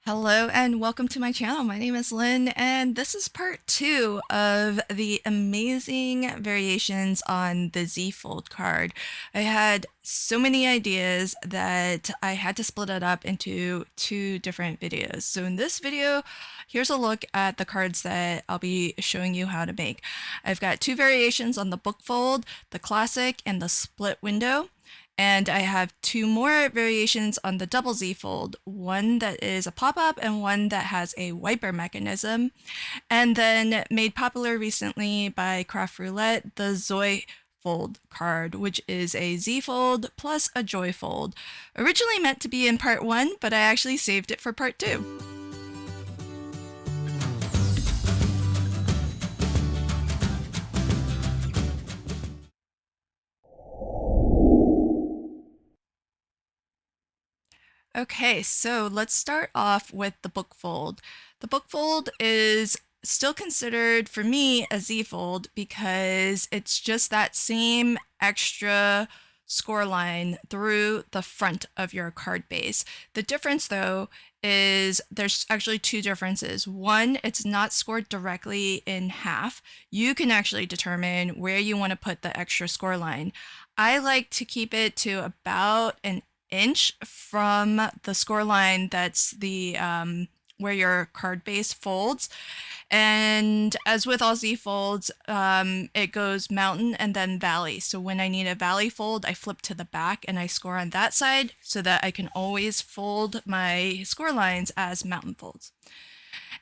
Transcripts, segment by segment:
Hello and welcome to my channel. My name is Lynn and this is part 2 of the amazing variations on the ZFold card. I had so many ideas that I had to split it up into 2 different videos. So in this video, here's a look at the cards that I'll be showing you how to make. I've got 2 variations on the Bookfold, the classic and the split window. And I have 2 more variations on the double Z fold, one that is a pop-up and one that has a wiper mechanism. And then made popular recently by Craft Roulette, the Zoy fold card, which is a Z fold plus a joy fold. Originally meant to be in part 1, but I actually saved it for part 2. Okay, so let's start off with the Bookfold. The Bookfold is still considered, for me, a Z-fold because it's just that same extra score line through the front of your card base. The difference, though, is there's actually 2 differences. One, it's not scored directly in half. You can actually determine where you want to put the extra score line. I like to keep it to about an inch from the score line that's the where your card base folds. And as with all Z folds, it goes mountain and then valley. So when I need a valley fold, I flip to the back and I score on that side so that I can always fold my score lines as mountain folds.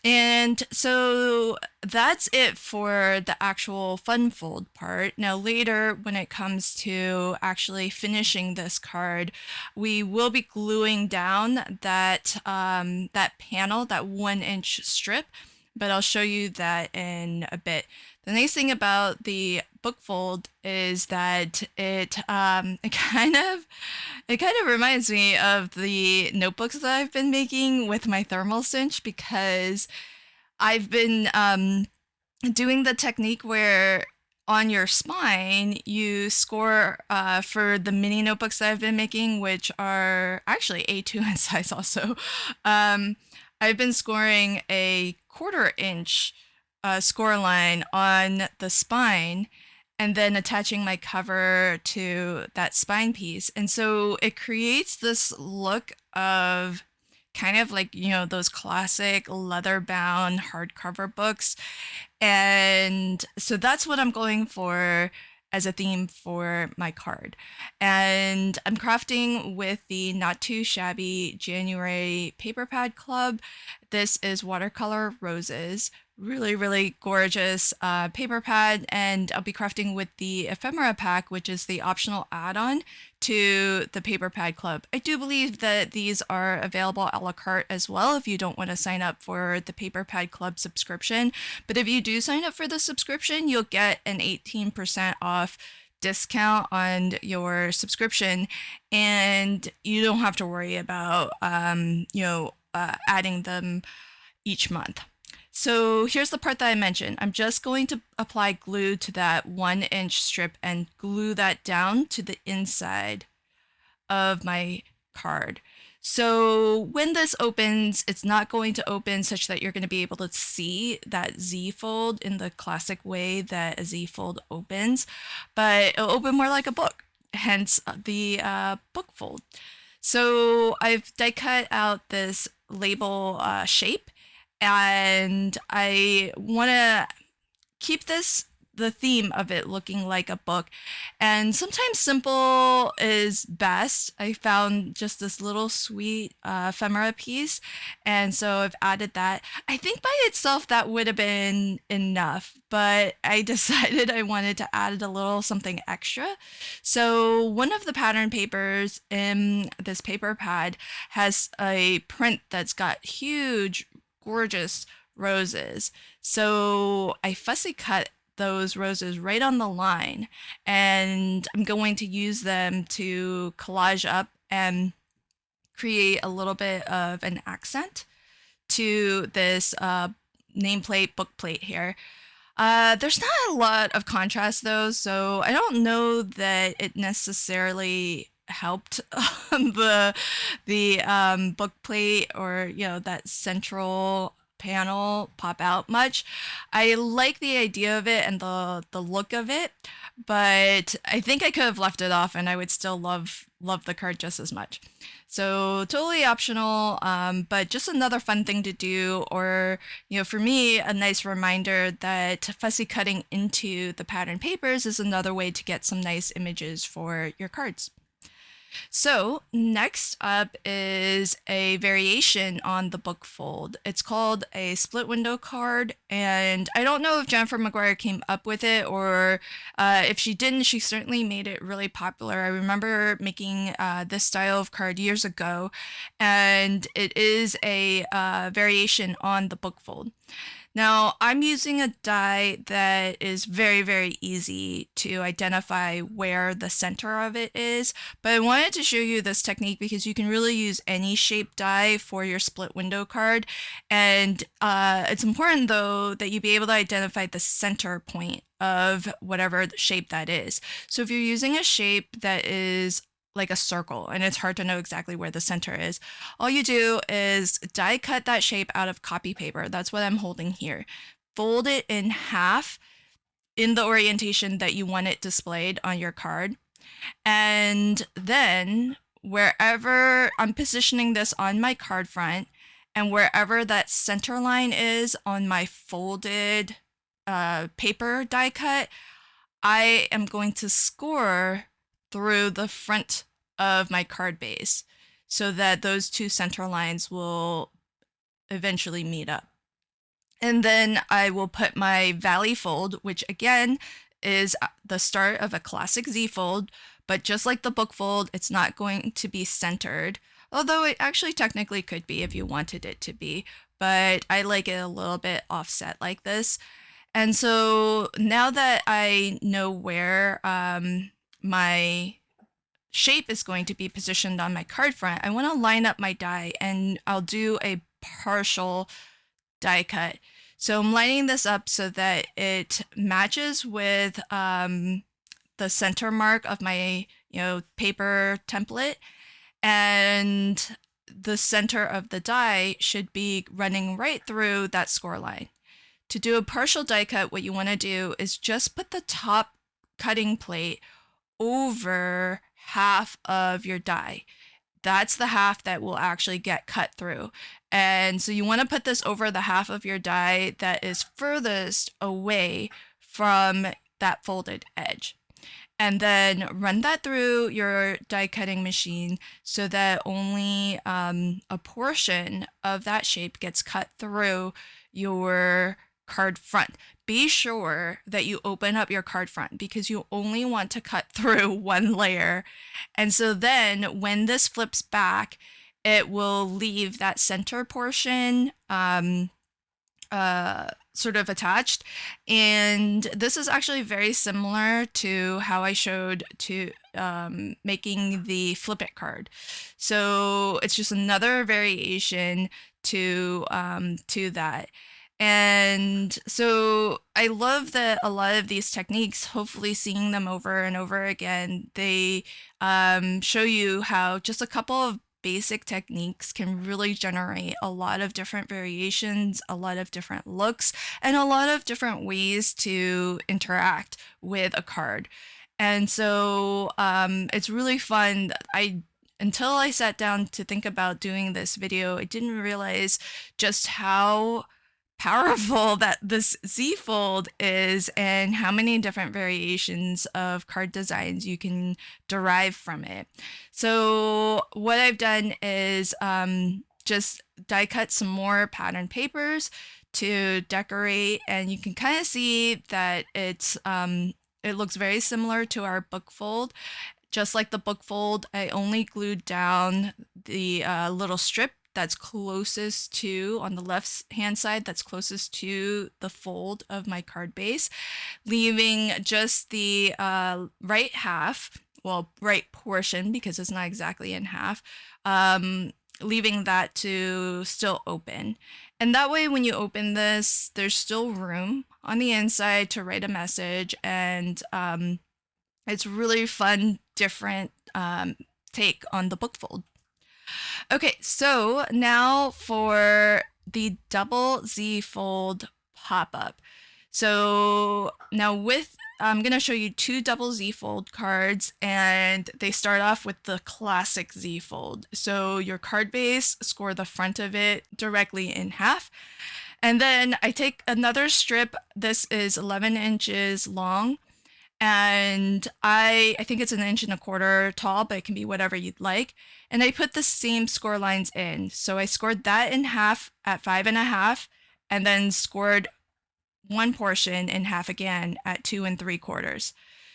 And so that's it for the actual fun fold part. Now later, when it comes to actually finishing this card, we will be gluing down that that panel, that 1-inch strip, but I'll show you that in a bit. The nice thing about the Bookfold is that it kind of reminds me of the notebooks that I've been making with my thermal cinch, because I've been doing the technique where on your spine you score for the mini notebooks that I've been making, which are actually A2 in size also. I've been scoring a 1/4 inch score line on the spine and then attaching my cover to that spine piece. And so it creates this look of kind of like, you know, those classic leather-bound hardcover books. And so that's what I'm going for as a theme for my card. And I'm crafting with the Not Too Shabby January Paper Pad Club. This is watercolor roses. Really, really gorgeous paper pad, and I'll be crafting with the ephemera pack, which is the optional add-on to the paper pad club. I do believe that these are available a la carte as well if you don't want to sign up for the paper pad club subscription. But if you do sign up for the subscription, you'll get an 18% off discount on your subscription, and you don't have to worry about adding them each month. So here's the part that I mentioned. I'm just going to apply glue to that 1-inch strip and glue that down to the inside of my card. So when this opens, it's not going to open such that you're going to be able to see that Z fold in the classic way that a Z fold opens, but it'll open more like a book, hence the book fold. So I've die cut out this label shape, and I want to keep the theme of it looking like a book. And sometimes simple is best. I found just this little sweet ephemera piece, and so I've added that. I think by itself that would have been enough, but I decided I wanted to add a little something extra. So one of the pattern papers in this paper pad has a print that's got huge, gorgeous roses. So I fussy cut those roses right on the line, and I'm going to use them to collage up and create a little bit of an accent to this nameplate bookplate here. There's not a lot of contrast though, so I don't know that it necessarily helped the book plate, or that central panel, pop out much. I like the idea of it and the look of it, but I think I could have left it off and I would still love the card just as much. So totally optional, but just another fun thing to do, or for me, a nice reminder that fussy cutting into the pattern papers is another way to get some nice images for your cards. So next up is a variation on the Bookfold. It's called a split window card, and I don't know if Jennifer McGuire came up with it, or if she didn't, she certainly made it really popular. I remember making this style of card years ago, and it is a variation on the Bookfold. Now, I'm using a die that is very, very easy to identify where the center of it is, but I wanted to show you this technique because you can really use any shape die for your split window card, and it's important, though, that you be able to identify the center point of whatever shape that is. So if you're using a shape that is like a circle and it's hard to know exactly where the center is, all you do is die cut that shape out of copy paper. That's what I'm holding here. Fold it in half in the orientation that you want it displayed on your card. And then wherever I'm positioning this on my card front, and wherever that center line is on my folded paper die cut, I am going to score through the front of my card base so that those two center lines will eventually meet up. And then I will put my valley fold, which again is the start of a classic Z-fold, but just like the Bookfold, it's not going to be centered, although it actually technically could be if you wanted it to be, but I like it a little bit offset like this. And so now that I know where my shape is going to be positioned on my card front, I want to line up my die, and I'll do a partial die cut. So I'm lining this up so that it matches with the center mark of my paper template, and the center of the die should be running right through that score line. To do a partial die cut, what you want to do is just put the top cutting plate over half of your die. That's the half that will actually get cut through. And so you want to put this over the half of your die that is furthest away from that folded edge. And then run that through your die cutting machine so that only a portion of that shape gets cut through your card front. Be sure that you open up your card front because you only want to cut through one layer. And so then when this flips back, it will leave that center portion sort of attached. And this is actually very similar to how I showed to making the flip it card. So it's just another variation to that. And so I love that a lot of these techniques, hopefully seeing them over and over again, they show you how just a couple of basic techniques can really generate a lot of different variations, a lot of different looks, and a lot of different ways to interact with a card. And so it's really fun. Until I sat down to think about doing this video, I didn't realize just how powerful that this Z-fold is and how many different variations of card designs you can derive from it. So what I've done is just die cut some more pattern papers to decorate, and you can kind of see that it looks very similar to our Bookfold. Just like the Bookfold, I only glued down the little strip that's closest to, on the left hand side, that's closest to the fold of my card base, leaving just the right half, well, right portion, because it's not exactly in half, leaving that to still open. And that way, when you open this, there's still room on the inside to write a message, and it's really fun, different take on the Bookfold. Okay, so now for the double ZFold pop-up. So now I'm going to show you two double ZFold cards, and they start off with the classic ZFold. So your card base, score the front of it directly in half. And then I take another strip. This is 11 inches long, and I think it's 1.25 inches tall, but it can be whatever you'd like. And I put the same score lines in. So I scored that in half at 5.5, and then scored one portion in half again at 2.75.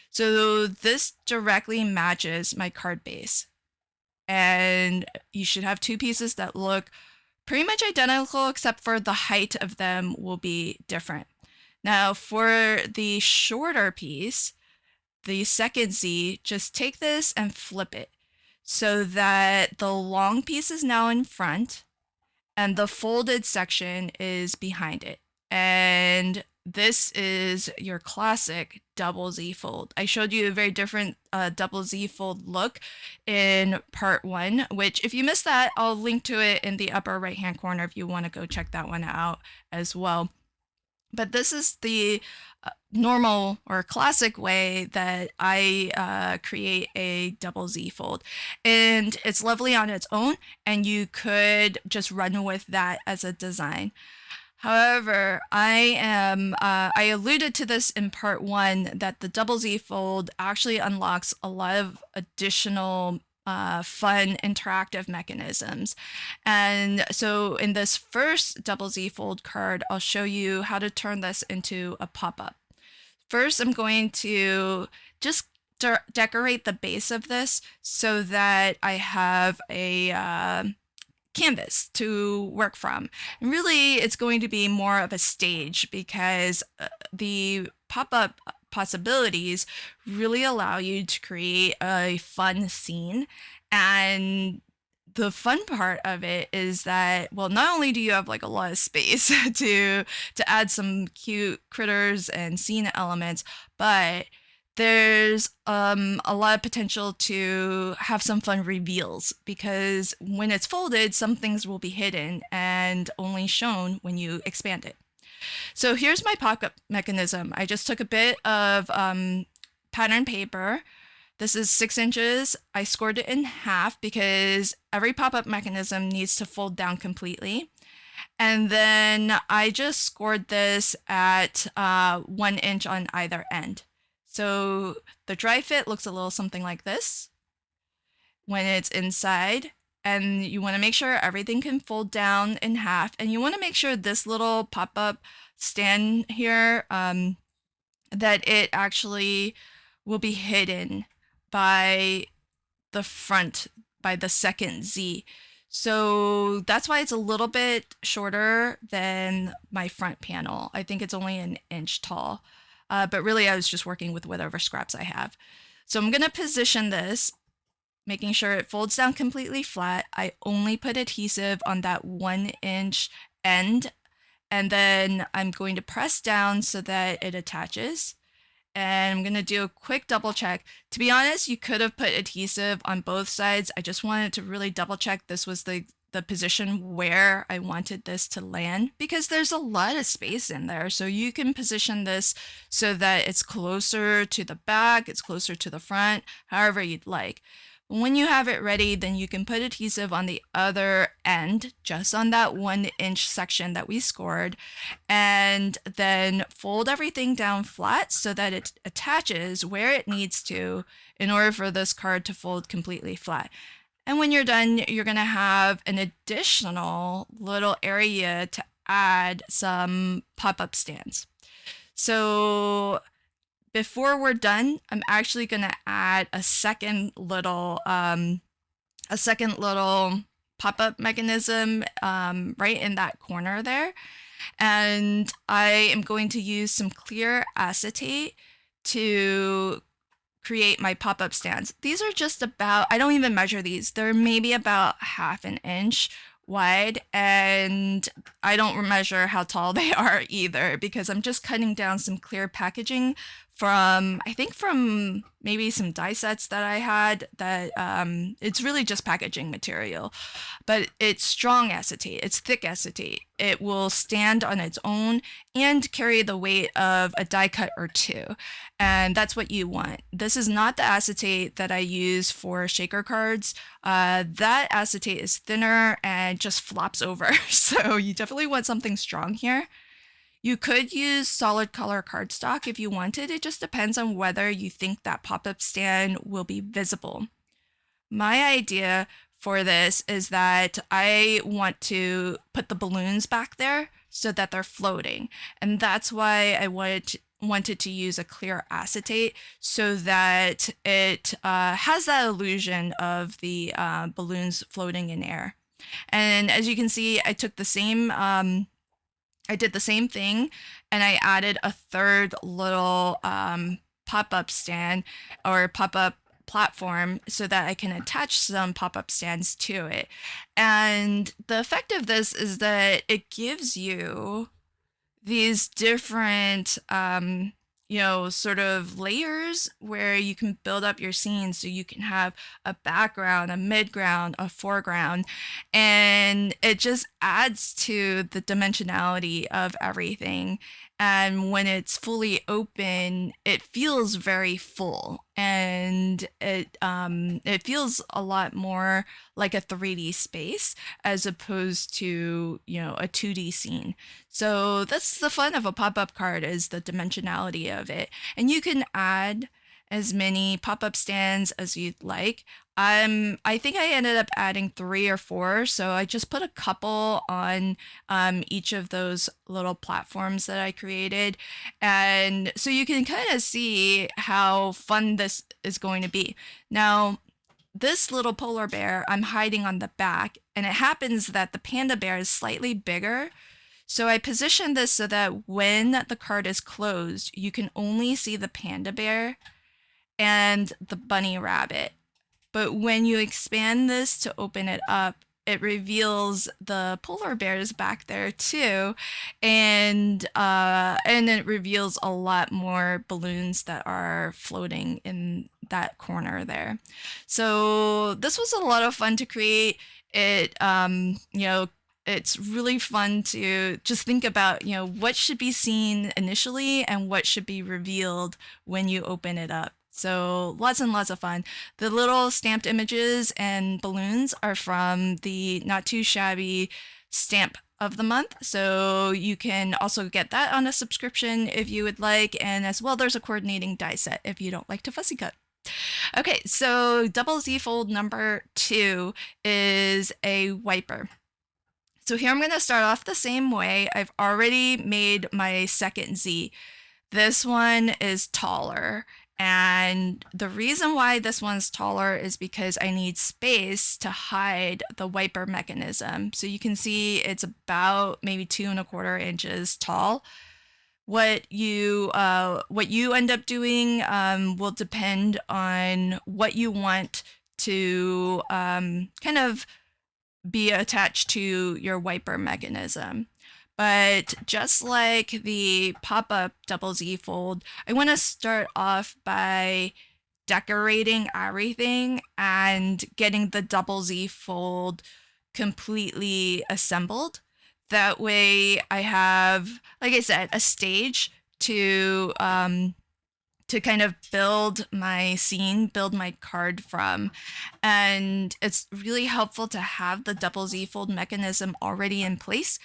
So this directly matches my card base. And you should have two pieces that look pretty much identical, except for the height of them will be different. Now for the shorter piece, the second Z, just take this and flip it so that the long piece is now in front and the folded section is behind it. And this is your classic double ZFold. I showed you a very different double ZFold look in part 1, which if you missed that, I'll link to it in the upper right hand corner if you want to go check that one out as well. But this is the normal or classic way that I create a double ZFold. And it's lovely on its own, and you could just run with that as a design. However, I alluded to this in part 1 that the double ZFold actually unlocks a lot of additional fun interactive mechanisms. And so in this first double ZFold card, I'll show you how to turn this into a pop-up. First, I'm going to just decorate the base of this so that I have a canvas to work from. And really, it's going to be more of a stage because the pop-up possibilities really allow you to create a fun scene. And the fun part of it is that, well, not only do you have like a lot of space to add some cute critters and scene elements, but there's a lot of potential to have some fun reveals, because when it's folded, some things will be hidden and only shown when you expand it. So here's my pop-up mechanism. I just took a bit of pattern paper. This is 6 inches. I scored it in half because every pop-up mechanism needs to fold down completely. And then I just scored this at 1 inch on either end. So the dry fit looks a little something like this when it's inside. And you want to make sure everything can fold down in half. And you want to make sure this little pop-up stand here, that it actually will be hidden by the front, by the second Z. So that's why it's a little bit shorter than my front panel. I think it's only 1 inch tall. But really, I was just working with whatever scraps I have. So I'm going to position this, making sure it folds down completely flat. I only put adhesive on that 1 inch end, and then I'm going to press down so that it attaches. And I'm going to do a quick double check. To be honest, you could have put adhesive on both sides. I just wanted to really double check this was the position where I wanted this to land, because there's a lot of space in there. So you can position this so that it's closer to the back, it's closer to the front, however you'd like. When you have it ready, then you can put adhesive on the other end, just on that 1 inch section that we scored, and then fold everything down flat so that it attaches where it needs to in order for this card to fold completely flat. And when you're done, you're going to have an additional little area to add some pop-up stands. So before we're done, I'm actually going to add a second little pop-up mechanism right in that corner there. And I am going to use some clear acetate to create my pop-up stands. These are just about, I don't even measure these, they're maybe about 1/2 inch wide, and I don't measure how tall they are either, because I'm just cutting down some clear packaging from, I think from maybe some die sets that I had that it's really just packaging material, but it's strong acetate, it's thick acetate. It will stand on its own and carry the weight of a die cut or two. And that's what you want. This is not the acetate that I use for shaker cards. That acetate is thinner and just flops over. So you definitely want something strong here. You could use solid color cardstock if you wanted. It just depends on whether you think that pop-up stand will be visible. My idea for this is that I want to put the balloons back there so that they're floating. And that's why I wanted to use a clear acetate so that it has that illusion of the balloons floating in air. And as you can see, I took the same I did the same thing, and I added a third little pop-up stand or pop-up platform so that I can attach some pop-up stands to it. And the effect of this is that it gives you these different sort of layers where you can build up your scene, so you can have a background, a midground, a foreground, and it just adds to the dimensionality of everything. And when it's fully open, it feels very full, and it feels a lot more like a 3D space as opposed to a 2D scene. So that's the fun of a pop-up card, is the dimensionality of it. And you can add as many pop-up stands as you'd like. I think I ended up adding 3 or 4, so I just put a couple on each of those little platforms that I created. And so you can kind of see how fun this is going to be. Now, this little polar bear I'm hiding on the back, and it happens that the panda bear is slightly bigger. So I positioned this so that when the card is closed, you can only see the panda bear and the bunny rabbit. But when you expand this to open it up, it reveals the polar bears back there too, and it reveals a lot more balloons that are floating in that corner there. So this was a lot of fun to create. It it's really fun to just think about, what should be seen initially and what should be revealed when you open it up. So lots and lots of fun. The little stamped images and balloons are from the Not Too Shabby stamp of the month. So you can also get that on a subscription if you would like. And as well, there's a coordinating die set if you don't like to fussy cut. Okay, so double ZFold number 2 is a wiper. So here I'm going to start off the same way. I've already made my second Z. This one is taller. And the reason why this one's taller is because I need space to hide the wiper mechanism. So you can see it's about maybe 2¼ inches tall. What you end up doing will depend on what you want to kind of be attached to your wiper mechanism. But just like the pop-up double ZFold, I want to start off by decorating everything and getting the double ZFold completely assembled. That way I have, like I said, a stage to kind of build my scene, build my card from. And it's really helpful to have the double ZFold mechanism already in place,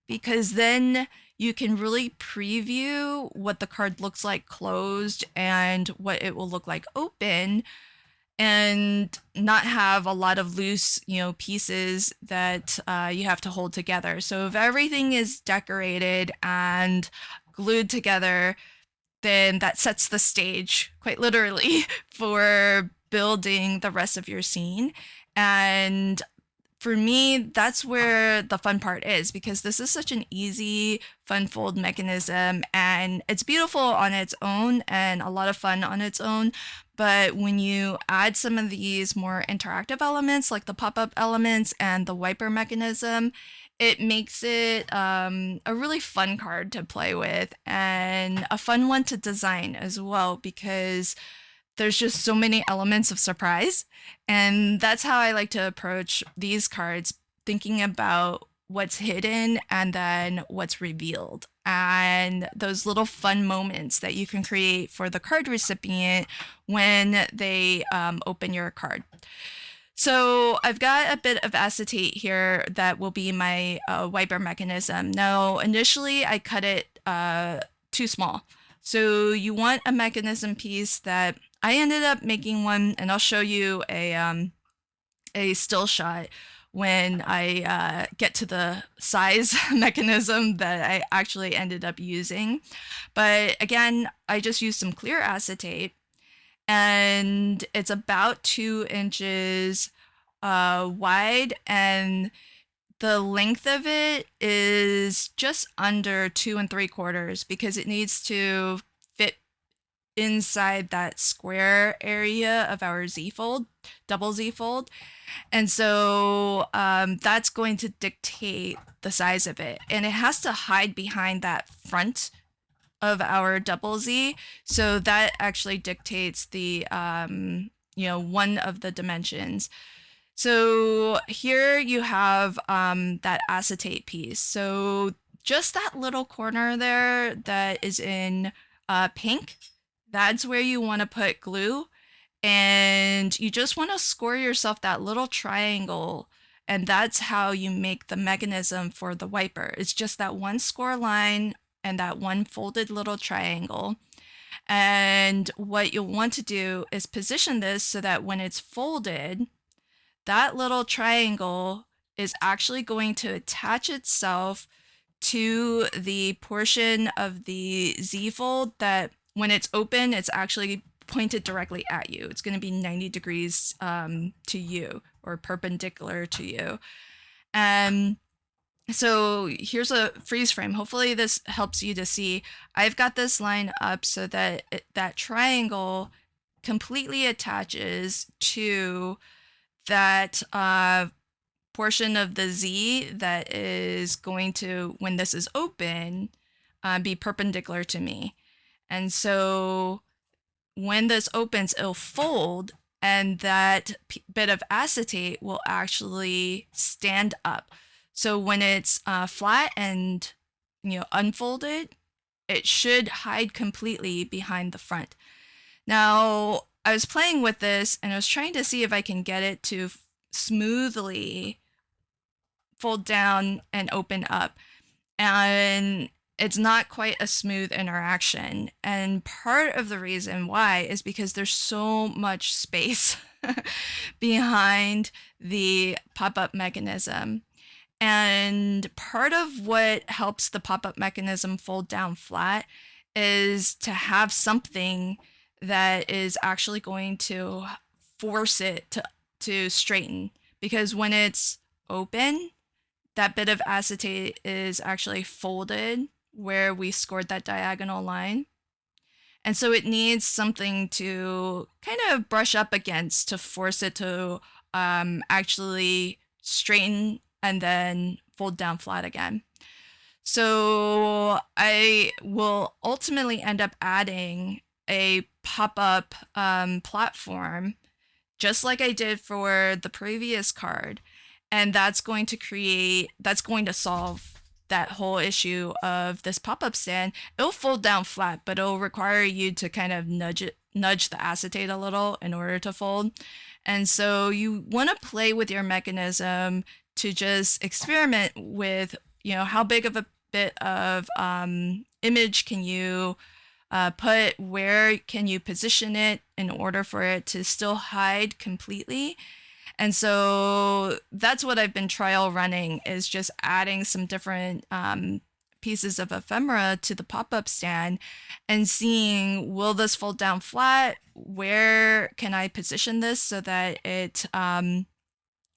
because then you can really preview what the card looks like closed and what it will look like open, and not have a lot of loose, pieces that you have to hold together. So if everything is decorated and glued together, then that sets the stage, quite literally, for building the rest of your scene. And for me, that's where the fun part is, because this is such an easy, fun fold mechanism, and it's beautiful on its own and a lot of fun on its own. But when you add some of these more interactive elements, like the pop-up elements and the wiper mechanism, it makes it a really fun card to play with and a fun one to design as well, because there's just so many elements of surprise. And that's how I like to approach these cards, thinking about what's hidden and then what's revealed. And those little fun moments that you can create for the card recipient when they open your card. So I've got a bit of acetate here that will be my wiper mechanism. Now, initially I cut it too small. So you want a mechanism piece that I ended up making one, and I'll show you a still shot when I get to the size mechanism that I actually ended up using. But again, I just used some clear acetate, and it's about 2 inches wide, and the length of it is just under 2 3/4 because it needs to fit inside that square area of our Z-fold, double Z-fold. And so that's going to dictate the size of it. And it has to hide behind that front of our double Z. So that actually dictates the, one of the dimensions. So here you have that acetate piece. So just that little corner there that is in pink, that's where you want to put glue. And you just want to score yourself that little triangle. And that's how you make the mechanism for the wiper. It's just that one score line and that one folded little triangle. And what you'll want to do is position this so that when it's folded, that little triangle is actually going to attach itself to the portion of the Z-fold that when it's open, it's actually pointed directly at you. It's going to be 90 degrees to you, or perpendicular to you. So here's a freeze frame. Hopefully this helps you to see. I've got this line up so that that triangle completely attaches to that portion of the Z that is going to, when this is open, be perpendicular to me. And so when this opens, it'll fold, and that bit of acetate will actually stand up. So when it's flat and unfolded, it should hide completely behind the front. Now, I was playing with this and I was trying to see if I can get it to smoothly fold down and open up. And it's not quite a smooth interaction. And part of the reason why is because there's so much space behind the pop-up mechanism. And part of what helps the pop-up mechanism fold down flat is to have something that is actually going to force it to straighten. Because when it's open, that bit of acetate is actually folded where we scored that diagonal line. And so it needs something to kind of brush up against to force it to actually straighten and then fold down flat again. So I will ultimately end up adding a pop-up platform, just like I did for the previous card. And that's going to solve that whole issue of this pop-up stand. It'll fold down flat, but it'll require you to kind of nudge the acetate a little in order to fold. And so you want to play with your mechanism to just experiment with, how big of a bit of image can you put, where can you position it in order for it to still hide completely. And so that's what I've been trial running, is just adding some different pieces of ephemera to the pop-up stand and seeing, will this fold down flat? Where can I position this so that it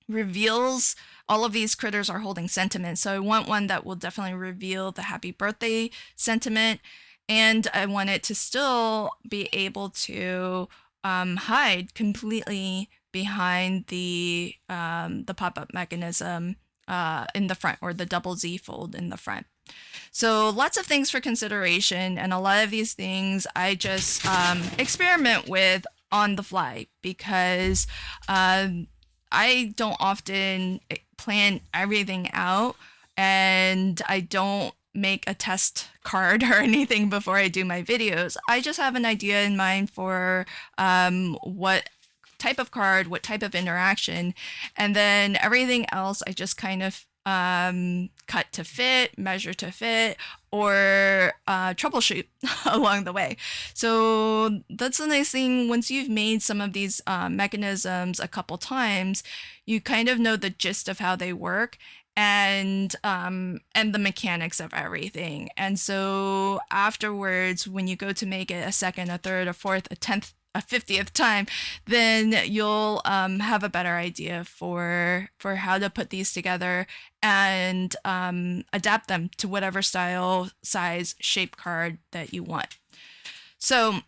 reveals all of these critters are holding sentiment. So I want one that will definitely reveal the happy birthday sentiment. And I want it to still be able to hide completely behind the pop-up mechanism in the front, or the double Z fold in the front. So lots of things for consideration, and a lot of these things I just experiment with on the fly, because I don't often plan everything out, and I don't make a test card or anything before I do my videos. I just have an idea in mind for what type of card, what type of interaction, and then everything else I just kind of cut to fit, measure to fit, or troubleshoot along the way. So that's the nice thing. Once you've made some of these mechanisms a couple times, you kind of know the gist of how they work, and the mechanics of everything. And so afterwards, when you go to make it a second, a third, a fourth, a 10th, a 50th time, then you'll have a better idea for how to put these together and adapt them to whatever style, size, shape card that you want. So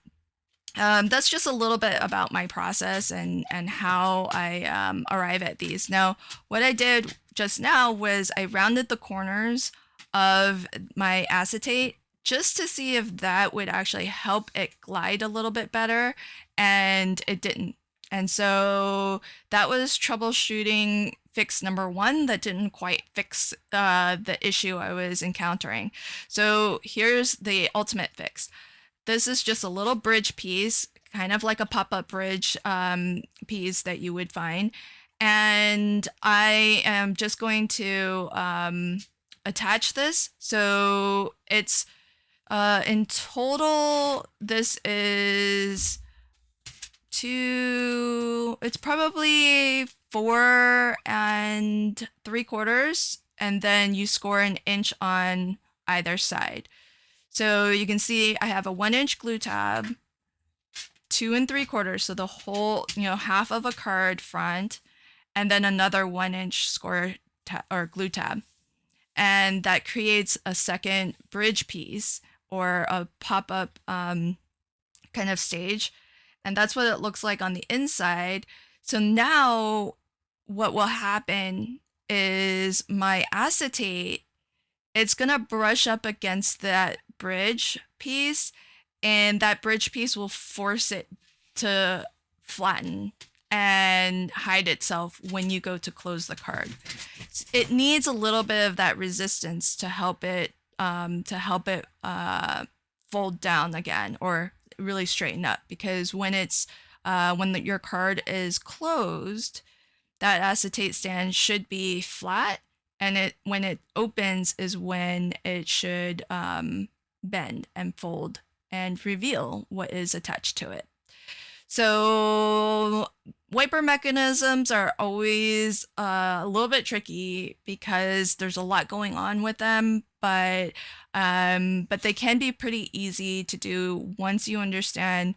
that's just a little bit about my process and how I arrive at these. Now, what I did just now was I rounded the corners of my acetate just to see if that would actually help it glide a little bit better, and it didn't. And so that was troubleshooting fix number one that didn't quite fix the issue I was encountering. So here's the ultimate fix. This is just a little bridge piece, kind of like a pop-up bridge piece that you would find. And I am just going to attach this. So it's in total, this is it's probably 4 3/4, and then you score an inch on either side. So you can see I have a 1-inch glue tab, 2 3/4, so the whole, half of a card front, and then another 1-inch score or glue tab. And that creates a second bridge piece, or a pop-up kind of stage. And that's what it looks like on the inside. So now what will happen is my acetate, it's gonna brush up against that bridge piece, and that bridge piece will force it to flatten and hide itself when you go to close the card. It needs a little bit of that resistance to help it fold down again, or really straighten up, because when it's your card is closed, that acetate stand should be flat, and when it opens is when it should bend and fold and reveal what is attached to it. So wiper mechanisms are always a little bit tricky because there's a lot going on with them, but they can be pretty easy to do once you understand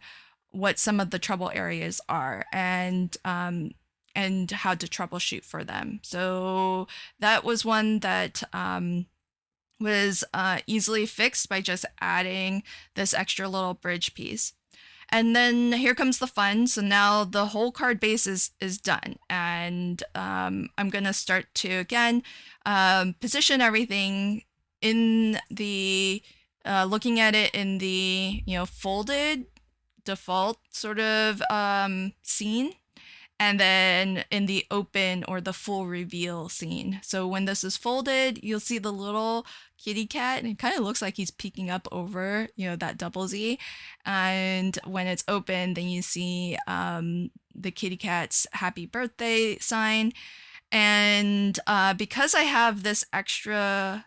what some of the trouble areas are, and how to troubleshoot for them. So that was one that was easily fixed by just adding this extra little bridge piece. And then here comes the fun. So now the whole card base is done, and I'm gonna start to again position everything in the looking at it in the folded default sort of scene, and then in the open or the full reveal scene. So when this is folded, you'll see the little kitty cat, and it kind of looks like he's peeking up over that double Z. And when it's open, then you see the kitty cat's happy birthday sign. And because I have this extra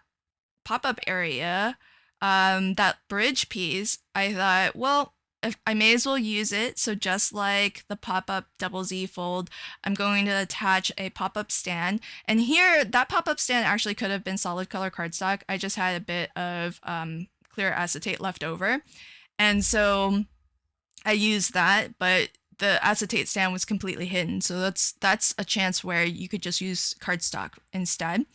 pop-up area, that bridge piece, I thought, well, if I may as well use it. So just like the pop-up double Z fold, I'm going to attach a pop-up stand. And here, that pop-up stand actually could have been solid color cardstock. I just had a bit of clear acetate left over. And so I used that, but the acetate stand was completely hidden. So that's a chance where you could just use cardstock instead.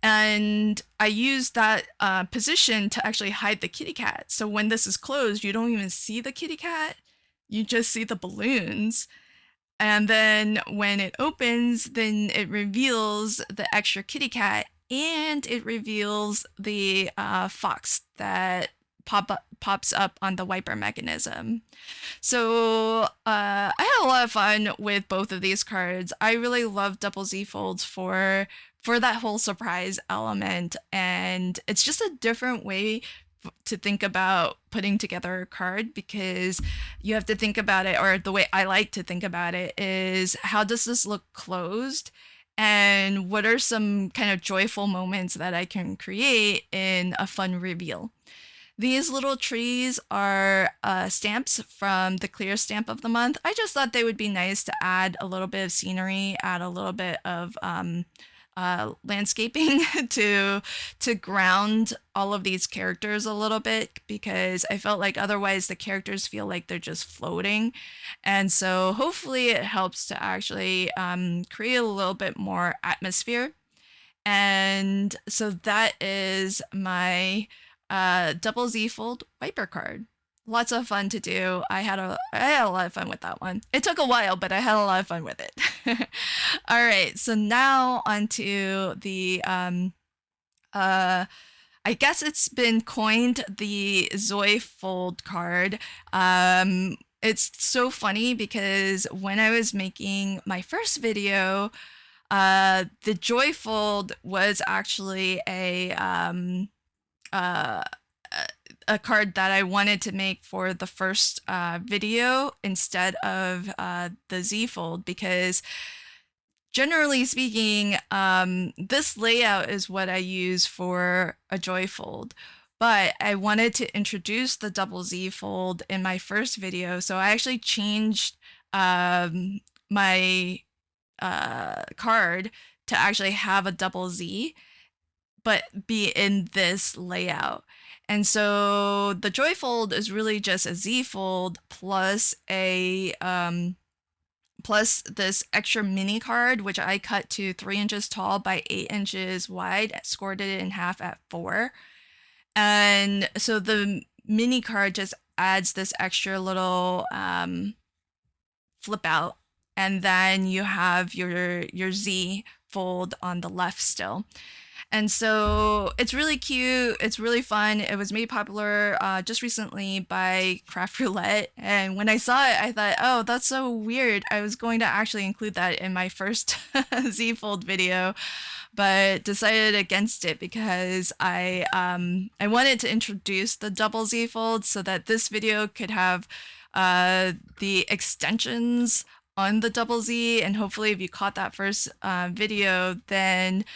And I used that position to actually hide the kitty cat. So when this is closed, you don't even see the kitty cat. You just see the balloons. And then when it opens, then it reveals the extra kitty cat, and it reveals the fox that pops up on the wiper mechanism. So I had a lot of fun with both of these cards. I really love double Z folds for that whole surprise element, and it's just a different way to think about putting together a card, because you have to think about it, or the way I like to think about it is, how does this look closed, and what are some kind of joyful moments that I can create in a fun reveal. These little trees are stamps from the clear stamp of the month. I just thought they would be nice to add a little bit of scenery, add a little bit of landscaping to ground all of these characters a little bit, because I felt like otherwise the characters feel like they're just floating. And so hopefully it helps to actually create a little bit more atmosphere. And so that is my double Z fold wiper card. Lots of fun to do. I had a lot of fun with that one. It took a while, but I had a lot of fun with it. All right, so now onto the I guess it's been coined the ZFold card. It's so funny because when I was making my first video, the Joyfold was actually a card that I wanted to make for the first video instead of the Z-Fold, because generally speaking, this layout is what I use for a Joyfold. But I wanted to introduce the double Z fold in my first video, so I actually changed my card to actually have a double Z, but be in this layout. And so the Joyfold is really just a Z fold plus a plus this extra mini card, which I cut to 3 inches tall by 8 inches wide, scored it in half at 4. And so the mini card just adds this extra little flip out, and then you have your Z fold on the left still. And so it's really cute. It's really fun. It was made popular just recently by Craft Roulette. And when I saw it, I thought, oh, that's so weird. I was going to actually include that in my first Z Fold video, but decided against it because I wanted to introduce the double Z Fold so that this video could have the extensions on the double Z. And hopefully if you caught that first video, then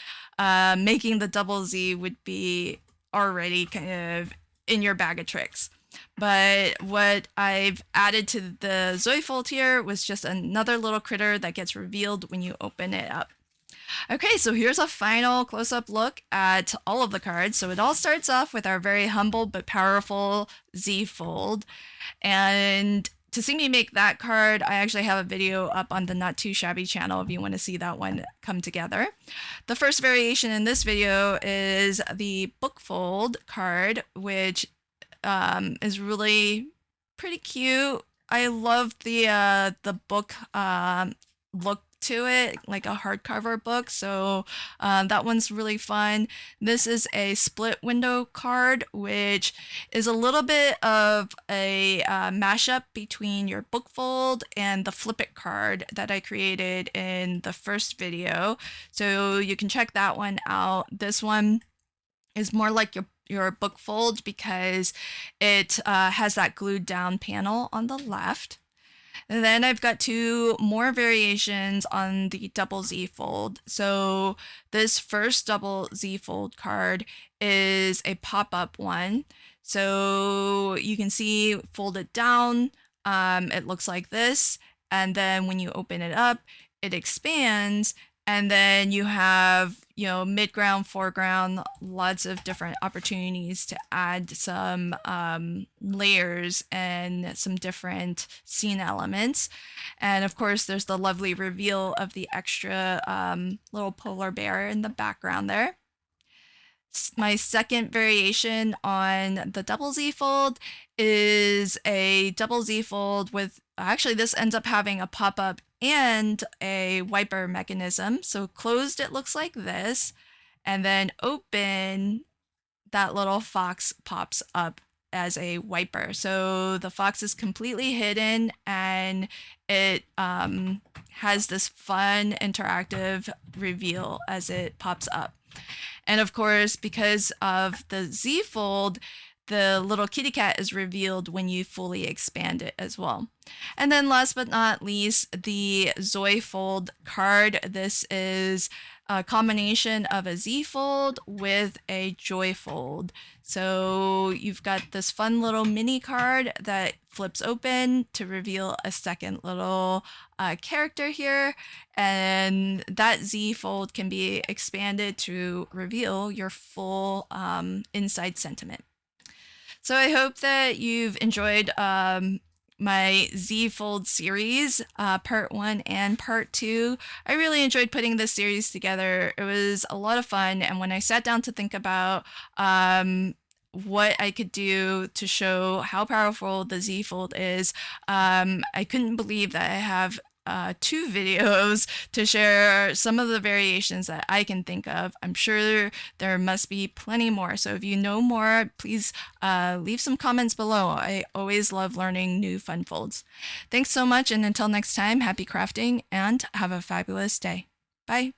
making the double Z would be already kind of in your bag of tricks. But what I've added to the Zoifold here was just another little critter that gets revealed when you open it up. Okay, so here's a final close-up look at all of the cards. So it all starts off with our very humble but powerful Z-Fold. And to see me make that card, I actually have a video up on the Not Too Shabby channel if you want to see that one come together. The first variation in this video is the Bookfold card, which is really pretty cute. I love the book look to it, like a hardcover book, so that one's really fun. This is a split window card, which is a little bit of a mashup between your Bookfold and the Flip It card that I created in the first video, so you can check that one out. This one is more like your Bookfold because it has that glued down panel on the left. And then I've got 2 more variations on the double Z fold. So this first double Z fold card is a pop-up one. So you can see folded down, it looks like this. And then when you open it up, it expands. And then you have, mid-ground, foreground, lots of different opportunities to add some layers and some different scene elements. And of course, there's the lovely reveal of the extra little polar bear in the background there. My second variation on the double Z fold is a double Z fold with actually this ends up having a pop-up and a wiper mechanism. So closed, it looks like this, and then open, that little fox pops up as a wiper. So the fox is completely hidden, and it has this fun interactive reveal as it pops up. And of course, because of the ZFold, the little kitty cat is revealed when you fully expand it as well. And then last but not least, the ZFold card. This is a combination of a ZFold with a JoyFold. So you've got this fun little mini card that flips open to reveal a second little character here, and that ZFold can be expanded to reveal your full inside sentiment. So I hope that you've enjoyed my ZFold series, part 1 and part 2. I really enjoyed putting this series together. It was a lot of fun, and when I sat down to think about what I could do to show how powerful the ZFold is, I couldn't believe that I have 2 videos to share some of the variations that I can think of. I'm sure there must be plenty more. So if you know more, please leave some comments below. I always love learning new fun folds. Thanks so much, and until next time, happy crafting and have a fabulous day. Bye.